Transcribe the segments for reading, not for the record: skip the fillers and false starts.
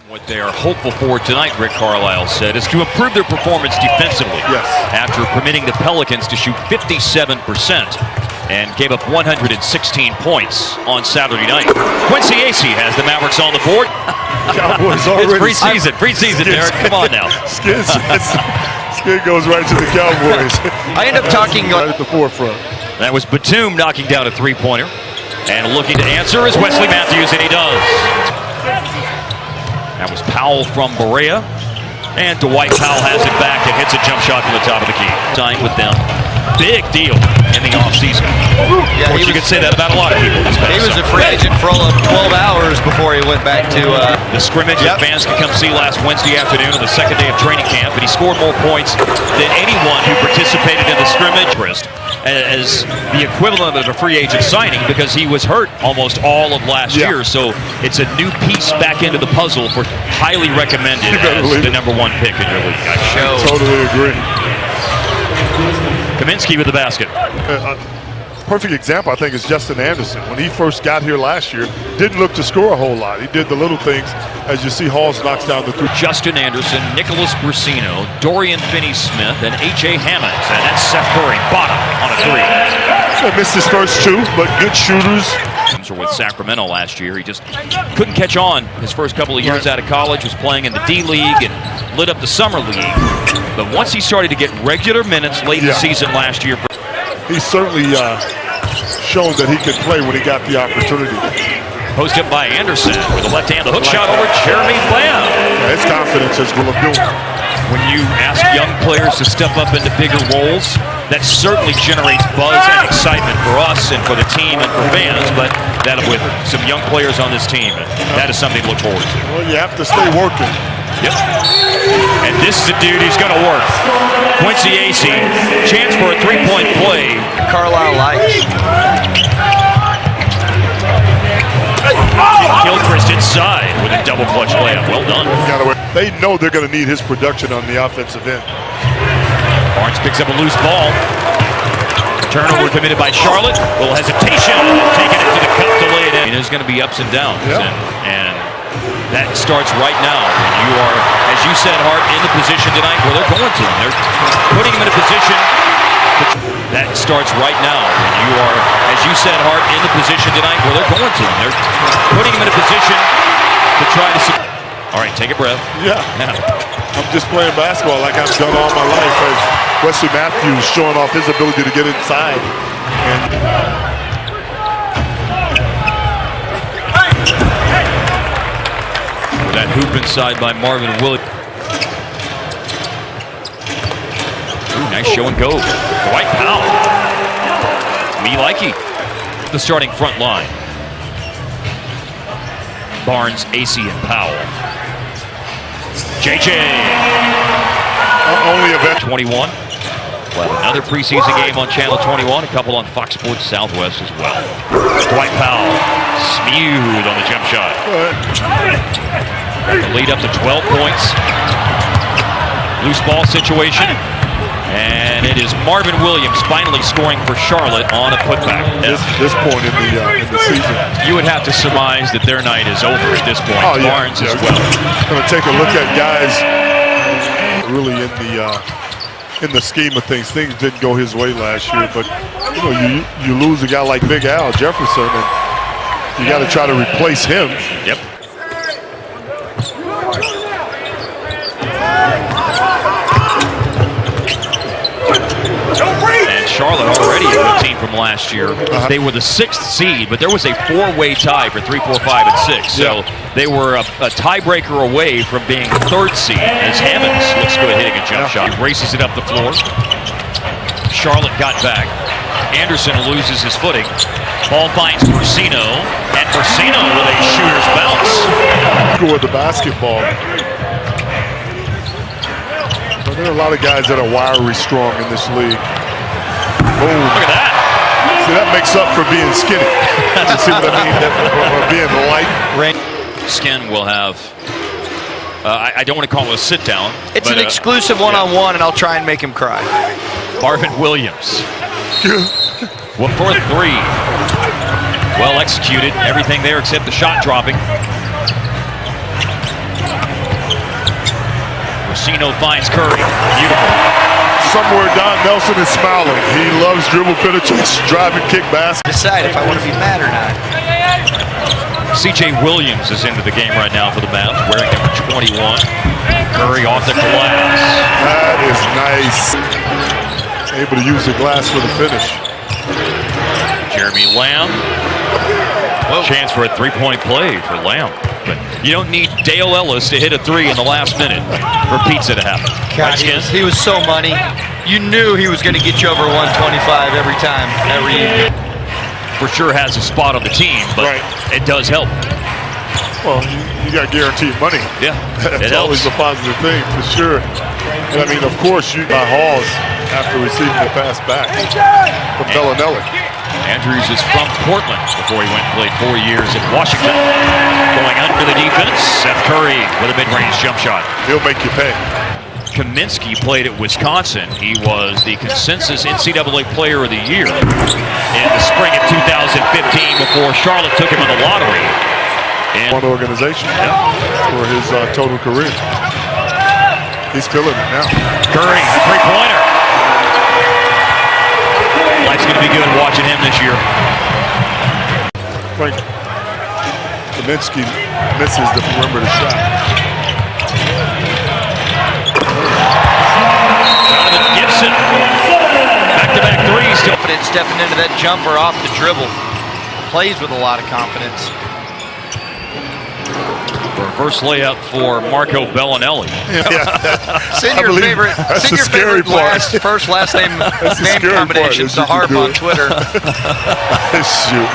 What they are hopeful for tonight, Rick Carlisle said, is to improve their performance defensively. Yes. After permitting the Pelicans to shoot 57% and gave up 116 points on Saturday night. Quincy Acey has the Mavericks on the board. Cowboys already. It's preseason, Derek. Come on now. Skid goes right to the Cowboys. I end up talking right at the forefront. That was Batum knocking down a three-pointer. And looking to answer is Wesley Matthews, and he does. That was Powell from Berea. And Dwight Powell has it back and hits a jump shot from the top of the key. Signed with them. Big deal in the offseason. Yeah, you could say that about a lot of people. He was a free agent for all of 12 hours before he went back to the scrimmage that fans could come see last Wednesday afternoon on the second day of training camp. And he scored more points than anyone who participated in the scrimmage as the equivalent of a free agent signing, because he was hurt almost all of last year. So it's a new piece back into the puzzle for highly recommended as the #1 pick in your league. I totally agree. Kaminsky with the basket. Perfect example, I think, is Justin Anderson. When he first got here last year, didn't look to score a whole lot. He did the little things, as you see Halls knocks down the three. Justin Anderson, Nicholas Brusino, Dorian Finney-Smith, and H.A. Hammonds. And that's Seth Curry, bottom on a three. He missed his first two, but good shooters. With Sacramento last year, he just couldn't catch on his first couple of years out of college. Was playing in the D-League and lit up the Summer League. But once he started to get regular minutes late in the season last year, he's certainly shown that he can play when he got the opportunity. Post up by Anderson with a left hand, the hook shot over Jeremy Lamb. Yeah, his confidence is will do. When you ask young players to step up into bigger roles, that certainly generates buzz and excitement for us and for the team and for fans. But that with some young players on this team, that is something to look forward to. Well, you have to stay working. Yep. And this is the dude who's going to work. Quincy Acey, chance for a three-point play. Carlisle likes. Gilchrist inside with a double clutch layup. Well done. They know they're going to need his production on the offensive end. Barnes picks up a loose ball. Turnover committed by Charlotte. A little hesitation. Taking it to the cup to lay it in. And there's going to be ups and downs. And that starts right now. You are, as you said, Hart, in the position tonight where they're going to. They're putting him in a position. That starts right now. You are, as you said, Hart, in the position tonight where they're going to. They're putting him in a position to try to. All right, take a breath. Yeah. I'm just playing basketball like I've done all my life. As Wesley Matthews showing off his ability to get inside. That hoop inside by Marvin Williams. Nice show and go. Dwight Powell. Me likey. The starting front line. Barnes, Acey, and Powell. JJ. Only event 21. We'll have another preseason game on Channel 21. A couple on Fox Sports Southwest as well. Dwight Powell. Smooth on the jump shot. The lead up to 12 points. Loose ball situation. And it is Marvin Williams finally scoring for Charlotte on a putback. This point in the season. You would have to surmise that their night is over at this point. Barnes as well. Going to take a look at guys really in the scheme of things. Things didn't go his way last year, but you lose a guy like Big Al Jefferson, and you got to try to replace him. Yep. Charlotte already a good team from last year. They were the 6th seed, but there was a 4-way tie for 3, 4, 5, and 6. So they were a tiebreaker away from being the 3rd seed as Hammonds looks good hitting a jump shot. He races it up the floor. Charlotte got back. Anderson loses his footing. Ball finds Brusino, and Brusino with a shooter's bounce. With the basketball. So there are a lot of guys that are wiry strong in this league. Oh, look at that. See, that makes up for being skinny. You see what I mean? Or being light. Skin will have, I don't want to call it a sit-down. It's an exclusive one-on-one, and I'll try and make him cry. Marvin Williams. Well, for 3. Well executed. Everything there except the shot dropping. Marcino finds Curry. Beautiful. Somewhere Don Nelson is smiling. He loves dribble penetration, driving kick basket. Decide if I want to be mad or not. C.J. Williams is into the game right now for the Mavs, wearing number 21. Curry off the glass. That is nice. Able to use the glass for the finish. Jeremy Lamb. Chance for a three-point play for Lamb. But you don't need Dale Ellis to hit a three in the last minute for pizza to happen. God, he was so money. You knew he was going to get you over 125 every time, every evening. For sure has a spot on the team, but it does help. Well, you got guaranteed money. Yeah, That's always a positive thing, for sure. And I mean, of course, you got Halls after receiving the pass back from Bellinelli. Andrews is from Portland before he went and played 4 years in Washington. Going under the defense, Seth Curry with a mid-range jump shot. He'll make you pay. Kaminsky played at Wisconsin. He was the consensus NCAA Player of the Year in the spring of 2015 before Charlotte took him in the lottery. And one organization for his total career. He's killing it now. Curry, a three-pointer. Life's going to be good watching him this year. Frank Kaminsky misses the perimeter shot. Donovan Gibson. Back-to-back threes. Confident stepping into that jumper off the dribble. Plays with a lot of confidence. Reverse layup for Marco Bellinelli. Send your favorite, first last name combinations to Harp on Twitter. Shoot.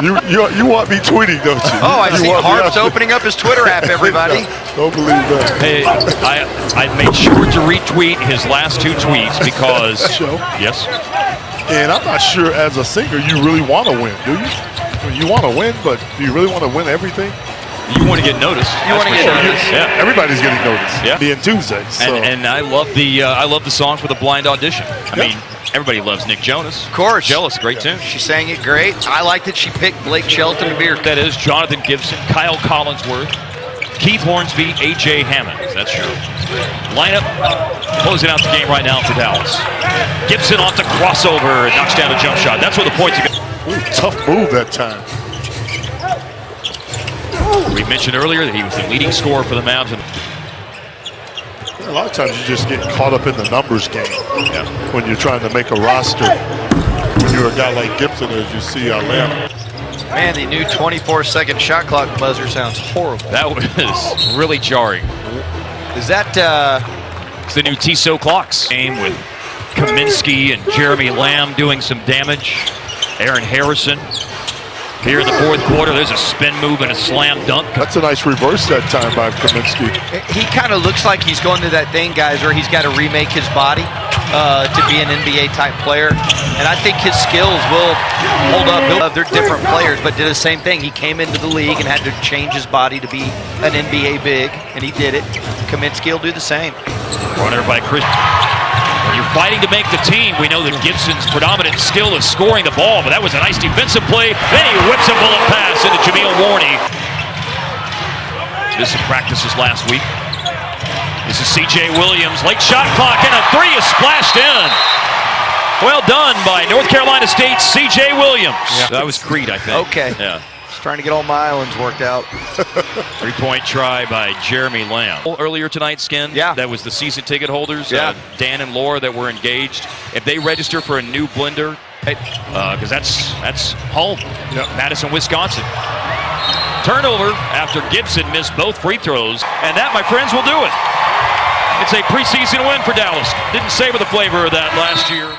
You want me tweeting, don't you? Oh, I see Harp's opening up his Twitter app, everybody. Don't believe that. Hey, I made sure to retweet his last two tweets because... Yes. And I'm not sure as a singer you really want to win, do you? You want to win, but do you really want to win everything? You want to get noticed. You want to get noticed. Yeah. Everybody's getting noticed. Yeah. Being Tuesday. So. And I love the song for the blind audition. I mean, everybody loves Nick Jonas. Of course. Jealous, great tune. She sang it great. I like that she picked Blake Shelton to be her. That is Jonathan Gibson, Kyle Collinsworth, Keith Hornsby, A.J. Hammond. That's true. Lineup closing out the game right now for Dallas. Gibson off the crossover and knocks down a jump shot. That's where the points are going. Tough move that time. We mentioned earlier that he was the leading scorer for the Mavs. A lot of times you just get caught up in the numbers game when you're trying to make a roster. When you're a guy like Gibson, as you see Lamb. Man, the new 24-second shot clock buzzer sounds horrible. That was really jarring. Is that it's the new Tissot clocks? Game with Kaminsky and Jeremy Lamb doing some damage. Aaron Harrison. Here in the fourth quarter, there's a spin move and a slam dunk. That's a nice reverse that time by Kaminsky. He kind of looks like he's going through that thing, guys, where he's got to remake his body to be an NBA-type player. And I think his skills will hold up. They're different players, but did the same thing. He came into the league and had to change his body to be an NBA big, and he did it. Kaminsky will do the same. Runner by Chris. When you're fighting to make the team, we know that Gibson's predominant skill is scoring the ball, but that was a nice defensive play. Then he whips a bullet pass into Jameel Warney. Missed some practices last week. This is C.J. Williams. Late shot clock, and a three is splashed in. Well done by North Carolina State's C.J. Williams. Yeah. That was Creed, I think. Okay. Yeah. Just trying to get all my islands worked out. Three-point try by Jeremy Lamb. Earlier tonight, Skin, that was the season ticket holders, Dan and Laura, that were engaged. If they register for a new blender, because that's home, Madison, Wisconsin. Turnover after Gibson missed both free throws, and that, my friends, will do it. It's a preseason win for Dallas. Didn't savor the flavor of that last year.